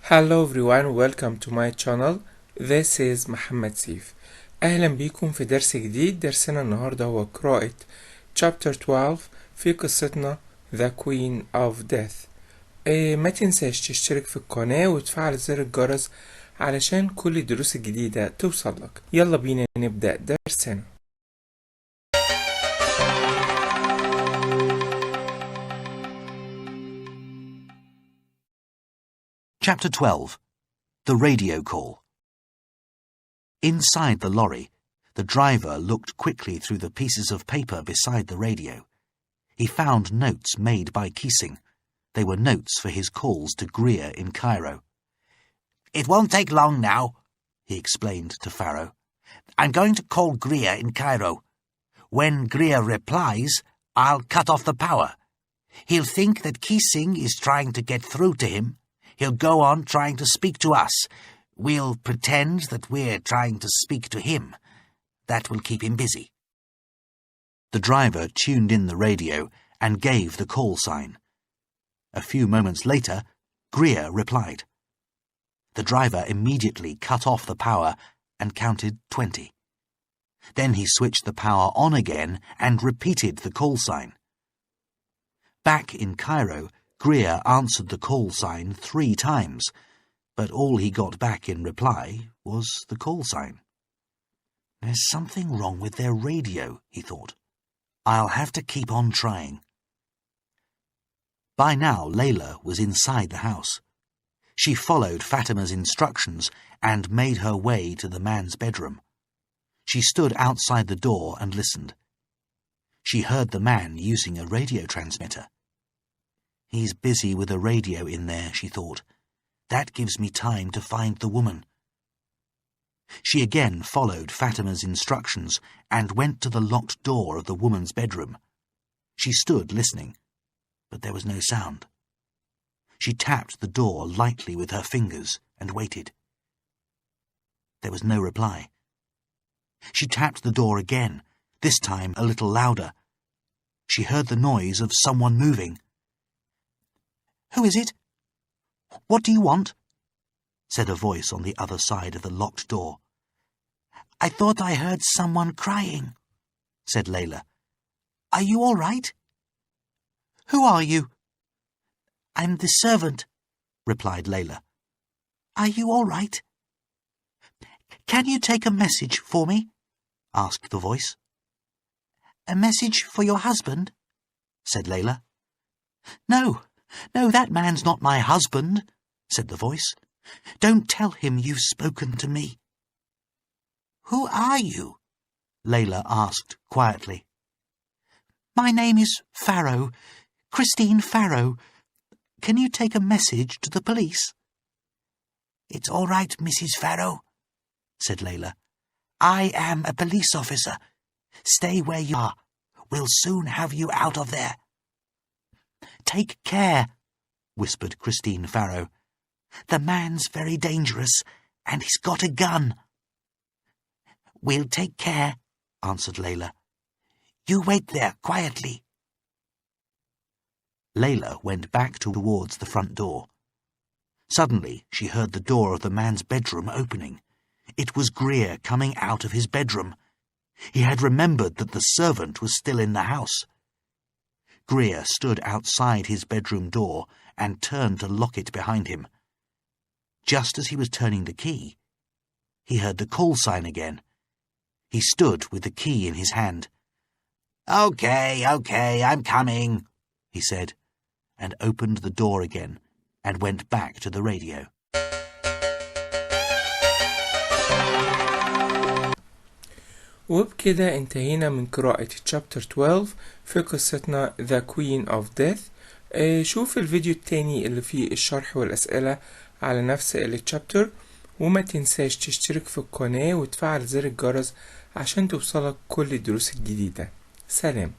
Hello everyone, welcome to my channel. This is محمد سيف. أهلا بيكم في درس جديد. درسنا النهاردة هو قراءة Chapter 12 في قصتنا The Queen of Death. ما تنساش تشترك في القناة وتفعل زر الجرس علشان كل الدروس الجديدة توصل لك. يلا بينا نبدأ درسنا. Chapter 12. The Radio Call. Inside the lorry, the driver looked quickly through the pieces of paper beside the radio. He found notes made by Keesing. They were notes for his calls to Greer in Cairo. "It won't take long now," he explained to Farrow. "I'm going to call Greer in Cairo. When Greer replies, I'll cut off the power. He'll think that Keesing is trying to get through to him. He'll go on trying to speak to us. We'll pretend that we're trying to speak to him. That will keep him busy." The driver tuned in the radio and gave the call sign. A few moments later, Greer replied. The driver immediately cut off the power and counted 20. Then he switched the power on again and repeated the call sign. Back in Cairo, Greer answered the call sign 3 times, but all he got back in reply was the call sign. There's something wrong with their radio, he thought. I'll have to keep on trying. By now, Layla was inside the house. She followed Fatima's instructions and made her way to the man's bedroom. She stood outside the door and listened. She heard the man using a radio transmitter. He's busy with a radio in there, she thought. That gives me time to find the woman. She again followed Fatima's instructions and went to the locked door of the woman's bedroom. She stood listening, but there was no sound. She tapped the door lightly with her fingers and waited. There was no reply. She tapped the door again, this time a little louder. She heard the noise of someone moving. "Who is it? What do you want?" said a voice on the other side of the locked door. "I thought I heard someone crying," said Layla. "Are you all right?" "Who are you?" "I'm the servant," replied Layla. "Are you all right?" "Can you take a message for me?" asked the voice. "A message for your husband?" said Layla. No, that man's not my husband," said the voice. "Don't tell him you've spoken to me." "Who are you?" Layla asked quietly. "My name is Farrow, Christine Farrow. Can you take a message to the police?" "It's all right, Mrs. Farrow," said Layla. "I am a police officer. Stay where you are. We'll soon have you out of there." "Take care," whispered Christine Farrow. "The man's very dangerous, and he's got a gun." "We'll take care," answered Layla. "You wait there quietly." Layla went back towards the front door. Suddenly, she heard the door of the man's bedroom opening. It was Greer coming out of his bedroom. He had remembered that the servant was still in the house. Greer stood outside his bedroom door and turned to lock it behind him. Just as he was turning the key, he heard the call sign again. He stood with the key in his hand. Okay, I'm coming," he said, and opened the door again and went back to the radio. وبكده انتهينا من قراءة Chapter 12 في قصتنا The Queen of Death. شوف الفيديو التاني اللي فيه الشرح والأسئلة على نفس الشابتر، وما تنساش تشترك في القناة وتفعل زر الجرس عشان توصلك كل الدروس الجديدة. سلام.